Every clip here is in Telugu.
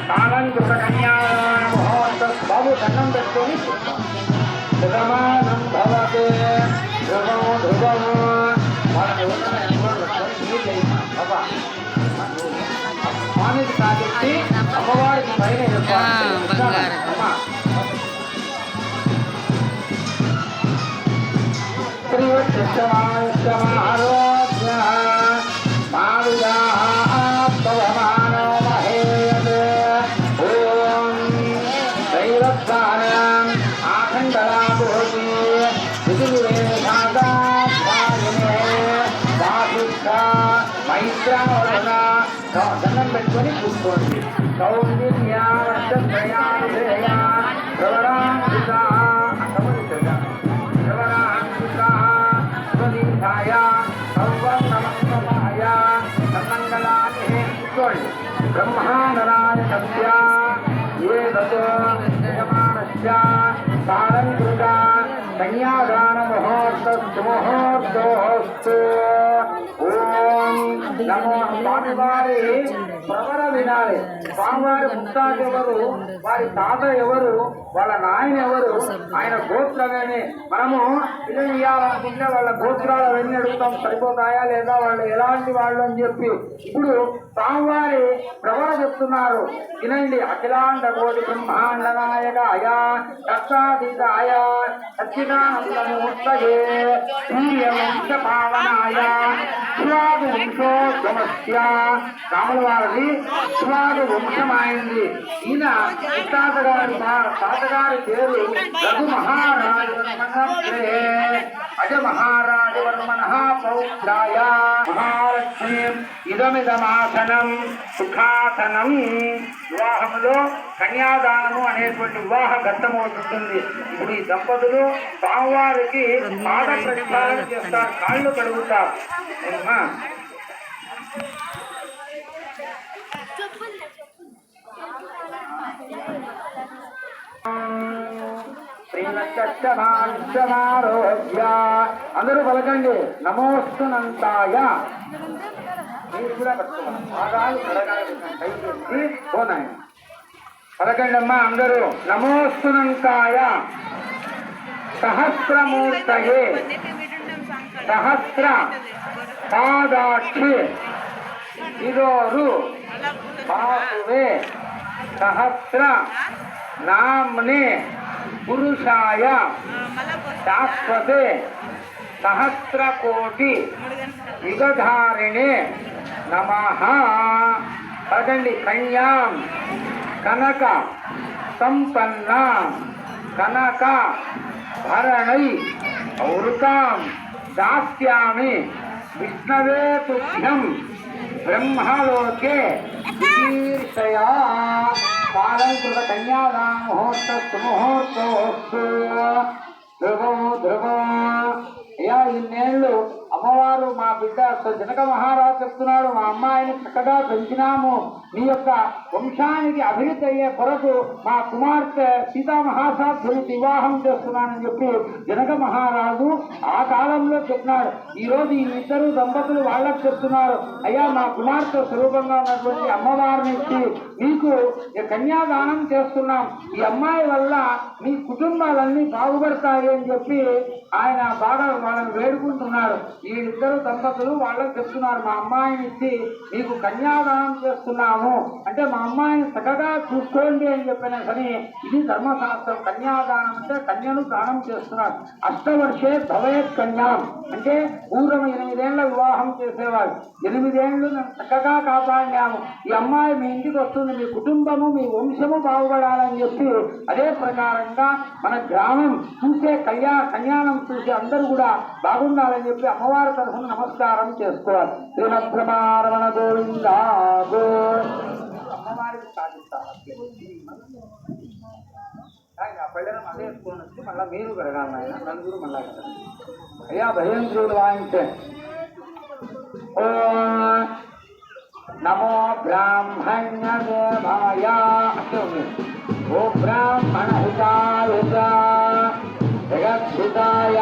కాలంకృత కన్యాదాన మహోత్సవ బాబు దండం పెట్టుకొని ధ్రువమానం భవతే ధ్రువము ధ్రువము వాళ్ళని స్వామికి సాధించి అమ్మవారికి పైన శ్రీవృష్ణమారోగ్య మారుజా పవమానో మహేయతే ఓం దైవత్వానం ఆఖండరాభూతి విధివేదాగాత్మాయనే వాసుష్ట మైత్రవరణ దండం పెట్టుకొని కూర్చోండి సౌందర్యావర్ధయానుధేయ ప్రవరాంకిత స్వదీధాయ సర్వం నమస్కాయ సన్మంగళాని బ్రహ్మానరాయణస్య ఏ తతో యజమానస్య కాలంకృత కన్యాదాన ముహూర్తోస్తు ఓం నమో స్వామివారి ప్రవర వినాలి. స్వామివారి ముత్తాత ఎవరు, వారి తాత ఎవరు, వాళ్ళ నాయన ఎవరు, ఆయన గోత్రమేమి. మనము పిల్లలు ఇవ్వాలనుకుంటే వాళ్ళ గోత్రాలు అవన్నీ అడుగుతాం, సరిపోతాయా లేదా, వాళ్ళు ఎలాంటి వాళ్ళు అని చెప్పి. ఇప్పుడు స్వామివారి ప్రవర చెప్తున్నారు, వినండి. అఖిలాండ కోటి బ్రహ్మాండ నాయకాయ దత్తాతీతాయ సచ్చిదానందమూర్తయే సూర్యవంశ పావనాయ స్వాదు వంశోద్గమస్య. రాముల వారిది స్వాదు వంశమైంది. ఈయన తాతగారి పేరు రఘు మహారాజవర్మణే అజ మహారాజవర్మణ పౌత్రాయ మహాలక్ష్మీ ఇదమిదమాసనం సుఖాసనం. వివాహంలో కన్యాదానము అనేటువంటి వివాహ ఘట్టమవుతుంది. ఇప్పుడు ఈ దంపతులు స్వామివారికి పాద ప్రక్షాళన చేస్తారు, కాళ్ళు కడుగుతారు. అందరూ పలకండి నమోస్తునంతాయ. మీరు కూడా పోనాయి పలకండి అమ్మా అందరూ. నమోస్తునంతాయ సహస్రమూర్తయే సహస్ర పాదాక్షి శిరోరు బాహువే సహస్ర నామ్నే పురుషాయ శాశ్వతే సహస్రకోటి యుగధారిణే నమః. పదండి. కన్యాం కనక సంపన్న కనక భరణై ఔరుకాం దాస్యామి విష్ణవే తుభ్యం బ్రహ్మలోకే విశీర్షయా. కాలంకృత కన్యాదాన ముహూర్తోస్తు ధ్రువం ధ్రువం. అయ్యా ఇన్నేళ్ళు అమ్మవారు మా బిడ్డ జనక మహారాజు చెప్తున్నాడు, మా అమ్మాయిని చక్కగా పెంచినాము, మీ యొక్క వంశానికి అభివృద్ధి అయ్యే కొరకు మా కుమార్తె సీతామహాసాధ్యుడికి వివాహం చేస్తున్నానని చెప్పి జనక మహారాజు ఆ కాలంలో చెప్పినాడు. ఈరోజు ఈ ఇద్దరు దంపతులు వాళ్ళకు చెప్తున్నారు, అయ్యా మా కుమార్తె స్వరూపంగా ఉన్నటువంటి అమ్మవారిని ఇచ్చి మీకు కన్యాదానం చేస్తున్నాం, ఈ అమ్మాయి వల్ల మీ కుటుంబాలన్నీ బాగుపడతాయి అని చెప్పి ఆయన బాగా వాళ్ళని వేడుకుంటున్నారు. ఈ ఇద్దరు దంపతులు వాళ్ళకి చెప్తున్నారు, మా అమ్మాయిని ఇచ్చి మీకు కన్యాదానం చేస్తున్నాము అంటే మా అమ్మాయిని చక్కగా చూసుకోండి అని చెప్పినా కానీ ఇది ధర్మశాస్త్రం. కన్యాదానం అంటే కన్యను దానం చేస్తున్నారు. అష్టవర్షే భవేత్ కన్యాం అంటే పూర్వం 8 ఏళ్ల వివాహం చేసేవారు. 8 ఏళ్ళు మేము చక్కగా కాపాడినాము, ఈ అమ్మాయి మీ ఇంటికి వస్తుంది, మీ కుటుంబము మీ వంశము బాగుపడాలని చెప్పి అదే ప్రకారంగా మన గ్రామం చూసే కళ్యాణం చూసి అందరూ కూడా బాగుండాలని చెప్పి అమ్మవారి తరఫున నమస్కారం చేసుకోవాలి. శ్రీమద్రమారమణ గోవిందా అమ్మవారికి సాధిస్తారు. ఆయన పళ్ళను అదే వేసుకొని వచ్చి మళ్ళీ మీరు కడగాలి, ఆయన నలుగురు మళ్ళా కడగాలి. అయ్యా భయంద్రుడు వాయించే ఓ నమో బ్రాహ్మణ్య దేవాయ అంటే ఉంది. ఓ బ్రాహ్మణ హితాయ జగద్హితాయ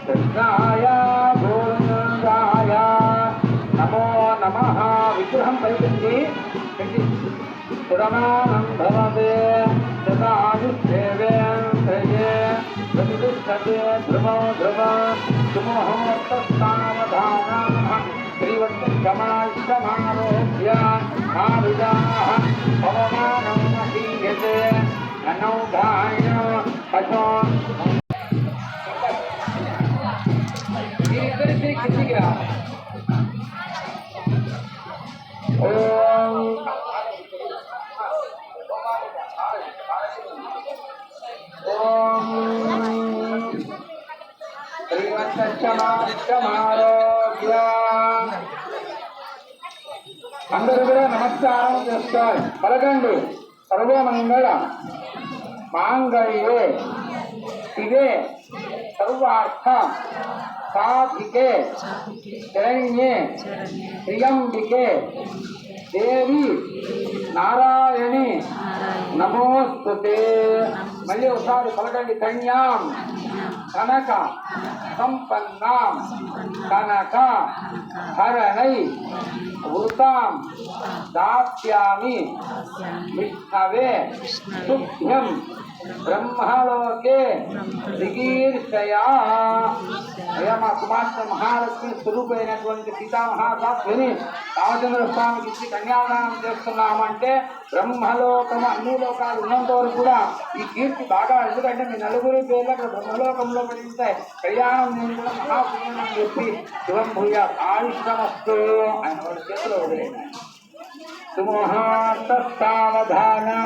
కృష్ణాయ గోవిందాయ నమో నమః. విగ్రహం పలికింది పెట్టి प्रमाणं भवते तदादित्येवेन्द्रिये प्रतिष्ठते ध्रुवो ध्रुव सुमुहूर्तस्तावधानाः श्रीवत्समारोह्य आविदाः पवमानं महीयते अनौघाय पशो అందరూ కూడా నమస్కారం చేస్తారు. పలకండి. సర్వమంగళ మాంగళ్యే శివే సర్వార్థ సాధికే శరణ్యే త్ర్యంబికే దేవి నారాయణి నమోస్తుతే. మళ్ళీ ఒకసారి పలకండి. కన్యాం కనక సంపన్నాం కనక హరణై వృతాం దాస్యామి విష్ణవే తుభ్యం బ్రహ్మలోకే దిగీర్షయా. అయ్యా మా కుమార్తె మహాలక్ష్మి స్వరూపైనటువంటి సీతామహాసాధ్విని రామచంద్ర స్వామికి ఇచ్చి కన్యాదానం చేస్తున్నామంటే బ్రహ్మలోకము అన్ని లోకాలు ఉన్నంత వరకు కూడా ఈ కీర్తి బాగా, ఎందుకంటే మీ నలుగురి పేర్లు అక్కడ బ్రహ్మలోకంలో పడితే కళ్యాణం నేను కూడా మహాపుణ్యం అని చెప్పి శివం భూయ ఆయుష్మస్తు అని వాళ్ళ చేతిలో వదిలేను. సుముహూర్తస్తావధానా